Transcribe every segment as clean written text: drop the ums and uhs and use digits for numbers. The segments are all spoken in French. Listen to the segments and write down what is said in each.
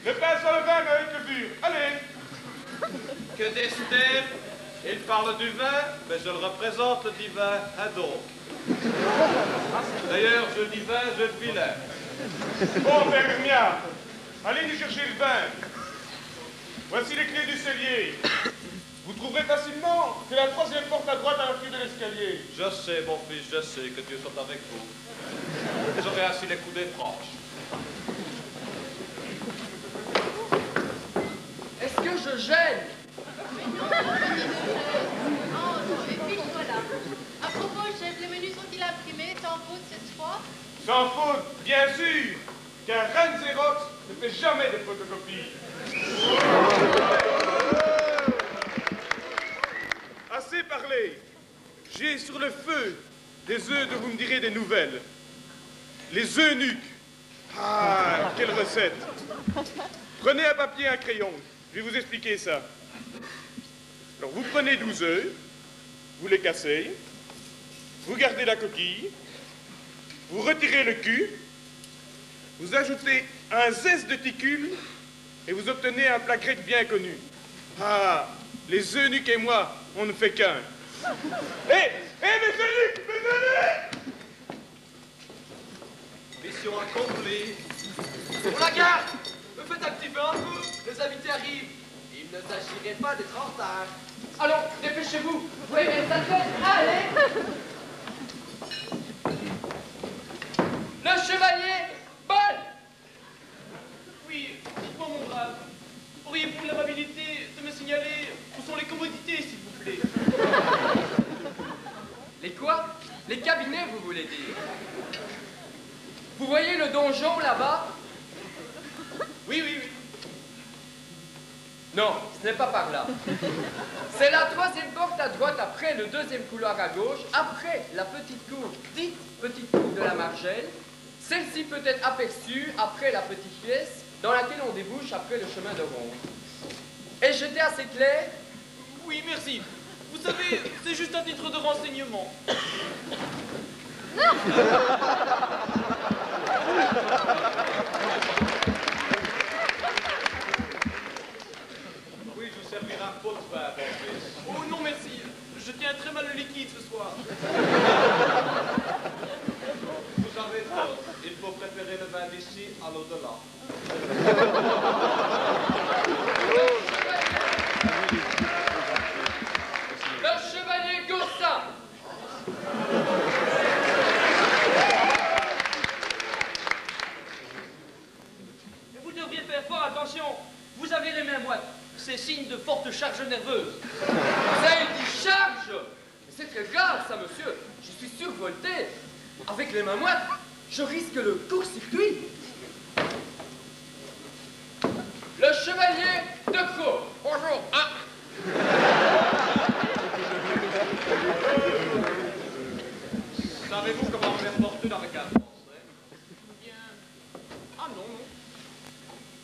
Le pain sur le vin, avec le pur. Allez. Que d'Esther, il parle du vin, mais je le représente le divin, hein donc. D'ailleurs, je dis vin, je le vilain. Bon, père Hermia, allez nous chercher le vin. Voici les clés du cellier. Vous trouverez facilement. C'est la troisième porte à droite à l'appui de l'escalier. Je sais, mon fils, je sais que Dieu soit avec vous. J'aurai ainsi les coudées franches. Est-ce que je gêne? Et puis voilà. À propos, chef, les menus sont-ils imprimés sans faute cette fois? Sans faute, bien sûr, car Reine Xerox ne fait jamais de photocopies. Assez parlé. J'ai sur le feu des œufs dont vous me direz des nouvelles. Les œufs nuques. Ah, quelle recette. Prenez un papier et un crayon. Je vais vous expliquer ça. Alors, vous prenez 12 œufs, vous les cassez, vous gardez la coquille, vous retirez le cul, vous ajoutez un zeste de ticule et vous obtenez un plat grec bien connu. Ah, les eunuques et moi, on ne fait qu'un. Hé, mes eunuques, venez! Mission accomplie. On la garde! Me faites un petit peu en coup, les invités arrivent. Il ne s'agirait pas d'être en retard. Allons, dépêchez-vous. Oui, mais ça fait. Allez! Le chevalier, Paul! Oui, dites-moi mon brave, auriez-vous l'amabilité de me signaler où sont les commodités, s'il vous plaît? Les quoi? Les cabinets, vous voulez dire? Vous voyez le donjon là-bas? Oui, oui, oui. Non, ce n'est pas par là. C'est la troisième porte à droite après le deuxième couloir à gauche, après la petite cour, dite petite cour de la Margelle. Celle-ci peut être aperçue après la petite pièce dans laquelle on débouche après le chemin de ronde. Et j'étais assez clair? Oui, merci. Vous savez, c'est juste un titre de renseignement. Oui, je vous servirai un pot de vin, mon fils. Oh non, merci. Je tiens très mal le liquide ce soir. Vous avez tort. Il faut préférer le vin d'ici à l'au-delà. Le chevalier Gaussin! Vous devriez faire fort attention. Vous avez les mains moites. C'est signe de forte charge nerveuse. Vous avez dit charge? Mais c'est très grave ça, monsieur. Je suis survolté. Avec les mains moites, je risque le court-circuit. Le chevalier de Croc. Bonjour. Ah. Savez-vous comment faire fortune avec un Français? Bien. Ah non, non.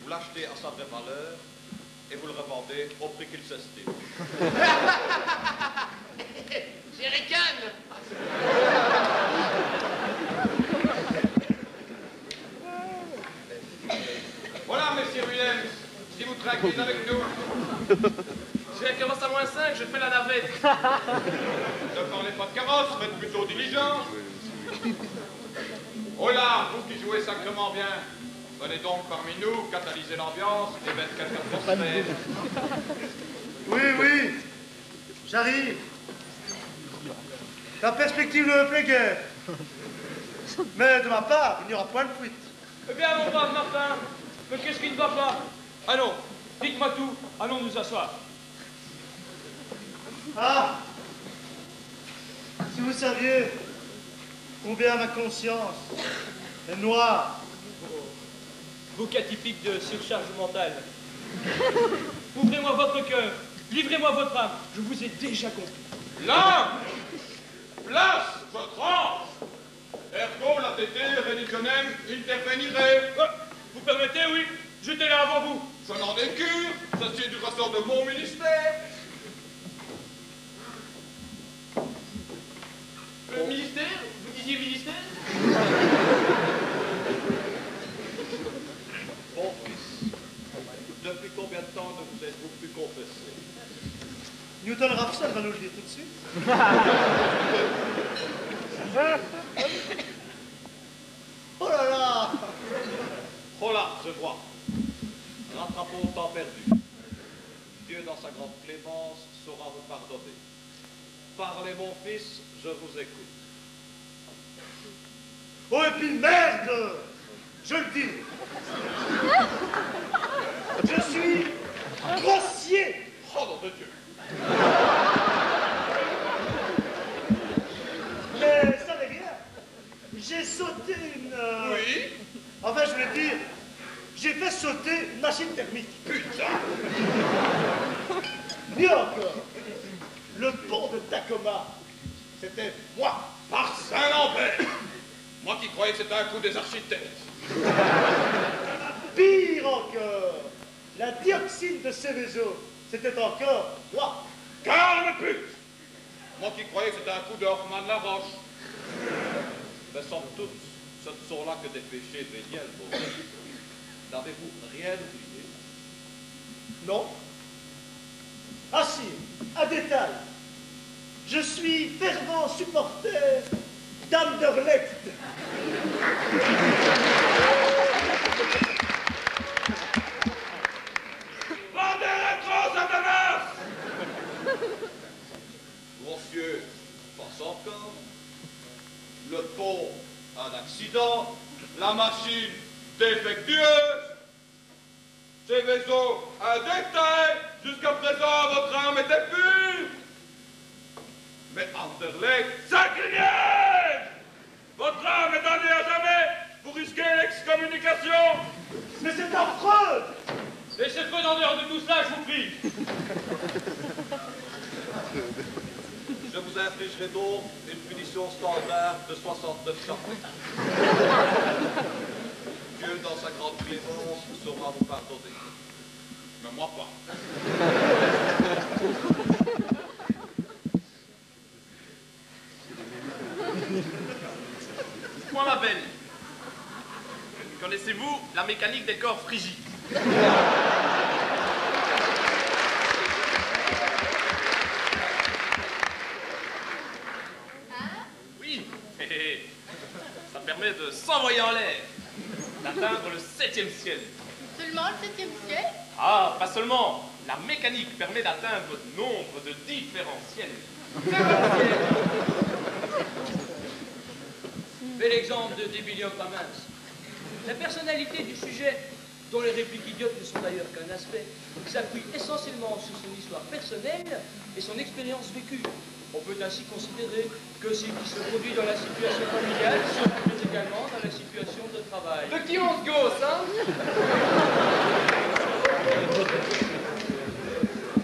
Vous l'achetez à sa vraie valeur et vous le revendez au prix qu'il s'estime. J'y ricane. Voilà, messieurs Williams, si vous trinquez avec nous. Si elle commence à -5, je fais la navette. Ne parlez pas de carrosse, faites plutôt diligence. Oh là, vous qui jouez sacrément bien, venez donc parmi nous, catalyser l'ambiance et mettre quelques atmosphère. Oui, oui, j'arrive. La perspective ne me plaît guère. Mais de ma part, il n'y aura point de fuite. Eh bien, mon brave Martin, mais qu'est-ce qui ne va pas? Allons, dites-moi tout, allons nous asseoir. Ah, si vous saviez combien ma conscience est noire. Vos cas typiques de surcharge mentale. Ouvrez-moi votre cœur, livrez-moi votre âme, je vous ai déjà compris. L'âme, place votre ange. Ergo, la tété religionem intervenirait. Vous permettez, oui? J'étais là avant vous. Je n'en ai cure, ceci est du ressort de mon ministère. Ministère? Vous disiez ministère? Bon fils, pas nous le dire tout de suite? Oh là là! Oh là, je vois. Rattrapons le temps perdu. Dieu, dans sa grande clémence, saura vous pardonner. Parlez, mon fils, je vous écoute. Oh, et puis merde! Je le dis! Je suis grossier! Oh, nom de Dieu! Mais ça n'est rien! J'ai sauté une... Oui? Enfin, je voulais dire, j'ai fait sauter une machine thermique. Putain! Mieux encore, le pont de Tacoma, c'était moi. Par Saint-Lambert! Moi qui croyais que c'était un coup des architectes. Pire encore, la dioxyde de Céveso, c'était encore moi. Calme, pute! Moi qui croyais que c'était un coup de Hoffmann la Roche. Mais somme toute, ce ne sont là que des péchés véniels, bon. N'avez-vous rien oublié? Non. Ah si, un détail. Je suis fervent supporter d'Anderlecht. Vendez rétro, Satanas! Monsieur, passe encore. Le pont, un accident. La machine, défectueuse. Céveso, un détail. Jusqu'à présent, votre âme était pure. Mais Anderlecht, sacrilège! Votre âme est damnée à jamais. Vous risquez l'excommunication. Mais c'est affreux! Laissez Freud en dehors de tout cela, je vous prie. Je vous infligerai donc une punition standard de 69 ans. Dieu, dans sa grande clémence, saura vous pardonner. Mais moi pas. Moi, ma belle, connaissez-vous la mécanique des corps frigides? Oui, ça permet de s'envoyer en l'air, d'atteindre le 7e ciel. Seulement le 7e ciel? Ah, pas seulement, la mécanique permet d'atteindre nombre de différentiels. Bel exemple de débilium pas mince. La personnalité du sujet, dont les répliques idiotes ne sont d'ailleurs qu'un aspect, s'appuie essentiellement sur son histoire personnelle et son expérience vécue. On peut ainsi considérer que ce qui se produit dans la situation familiale se produit également dans la situation de travail. De qui on se gosse, hein?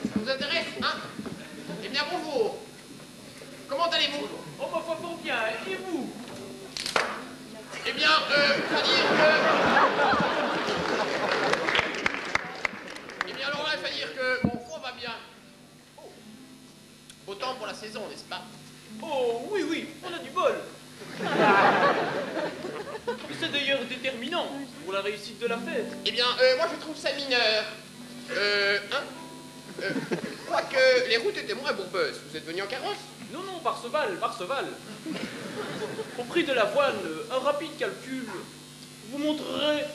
Ça vous intéresse, hein? Eh bien, bonjour. Comment allez-vous? Oh, ma foi, fort bien, et vous? Eh bien, faut dire que... Eh bien, alors là, il faut dire que mon front va bien. Oh. Beau temps pour la saison, n'est-ce pas? Oh, oui, oui, on a du bol. C'est d'ailleurs déterminant pour la réussite de la fête. Eh bien, moi, je trouve ça mineur. Quoique les routes étaient moins bourbeuses. Vous êtes venu en carrosse? Non, non, par cheval. Au prix de la voile, un rapide calcul vous montrerait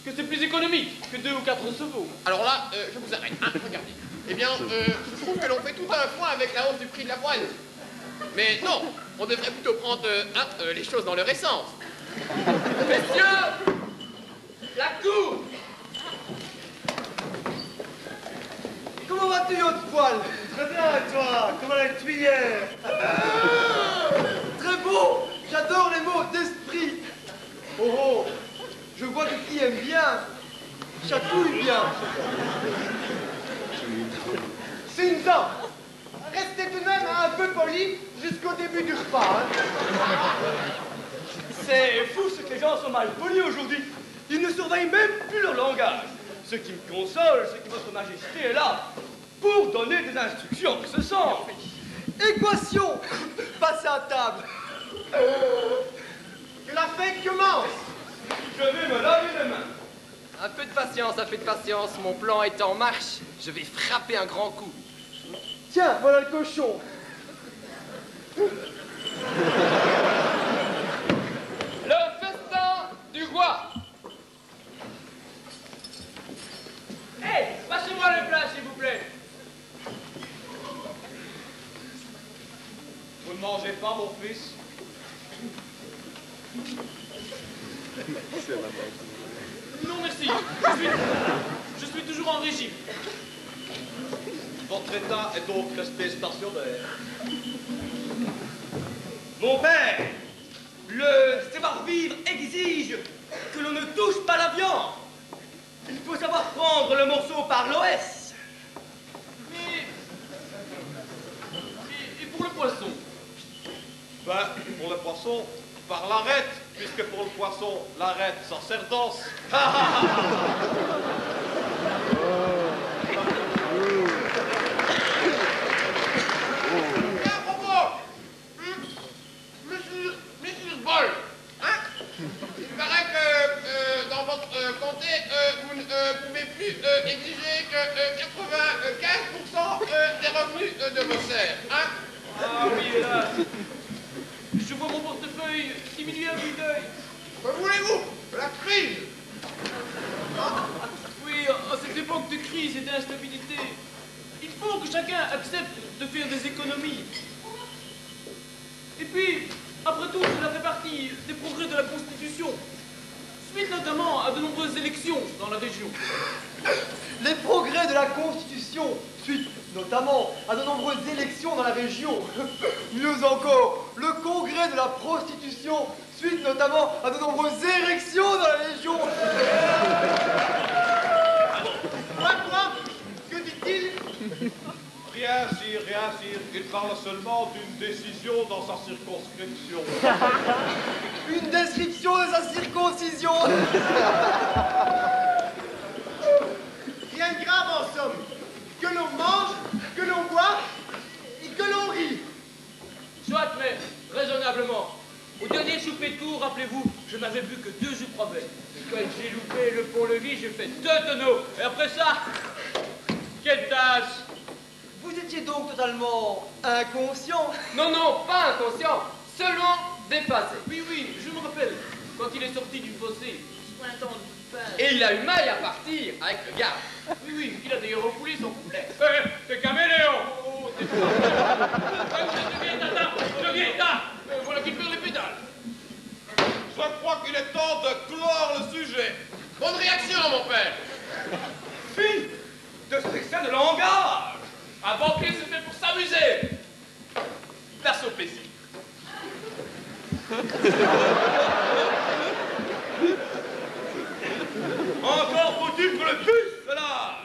que c'est plus économique que 2 ou 4 chevaux. Alors là, je vous arrête, hein, regardez. Eh bien, je trouve que l'on fait tout un foin avec la hausse du prix de la voile. Mais non, on devrait plutôt prendre les choses dans leur essence. Messieurs, la cour! Comment vas-tu, haute poil? Très bien, et toi? Comment la tuyère? Très beau! J'adore les mots d'esprit. Oh oh! Je vois que qui aime bien chatouille bien. Sinza, restez tout de même un peu poli jusqu'au début du repas. Hein. C'est fou ce que les gens sont mal polis aujourd'hui. Ils ne surveillent même plus leur langage. Ce qui me console, c'est que votre majesté est là pour donner des instructions en ce sens. Équation! Passez à table. Que la fête commence. Je vais me laver les mains. Un peu de patience, mon plan est en marche. Je vais frapper un grand coup. Tiens, voilà le cochon. Le festin du roi. Hé, passez-moi le plat, s'il vous plaît. Vous ne mangez pas, mon fils? Non, merci. Je suis toujours en régime. Votre état est donc resté stationnaire. Mon père, le savoir-vivre exige que l'on ne touche pas la viande. Il faut savoir prendre le morceau par l'os. Et pour le poisson? Ben, pour le poisson, par l'arête, puisque pour le poisson, l'arête, ça sert d'os. À propos, monsieur Bol, hein? Il paraît que dans votre comté, vous ne pouvez plus exiger que 95% des revenus de vos serfs, hein? Ah oui, hélas. Je vois mon portefeuille diminuer à vue d'œil. Que voulez-vous? La crise. Oui, à cette époque de crise et d'instabilité, il faut que chacun accepte de faire des économies. Et puis, après tout, cela fait partie des progrès de la Constitution, suite notamment à de nombreuses élections dans la région. Les progrès de la Constitution, suite notamment à de nombreuses élections dans la région. Mieux encore, le congrès de la prostitution, suite notamment à de nombreuses érections dans la région. Quoi? Que dit-il? Rien, sire, rien, sire. Il parle seulement d'une décision dans sa circonscription. Une description de sa circoncision. Rien de grave en somme. Que l'on mange, que l'on boit et que l'on rit. Soit, mais raisonnablement. Au dernier souper de cour, rappelez-vous, je n'avais bu que 2 jus Provet. Et quand j'ai loupé le pont-levis, j'ai fait 2 tonneaux. Et après ça, quelle tâche! Vous étiez donc totalement inconscient. Non, non, pas inconscient, seulement dépassé. Oui, oui, je me rappelle, quand il est sorti du fossé, sointant du pain. Et il a eu maille à partir avec le garde. Oui, oui, il a d'ailleurs refoulé son couplet. T'es caméléon! Oh, t'es fou! Je viens là! Voilà qui perd les pédales. Je crois qu'il est temps de clore le sujet. Bonne réaction, mon père. Fille de ce excès de langage. Un banquet, se fait pour s'amuser! Place au plaisir. Encore faut-il que le bus se lâche.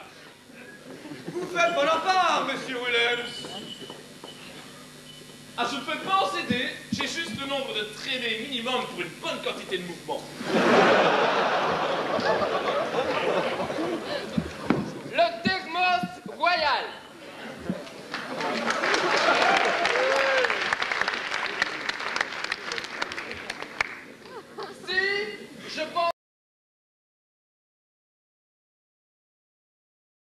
Vous faites pas la part, monsieur Williams. Ah, je ne peux pas en céder, j'ai juste le nombre de traînées minimum pour une bonne quantité de mouvement.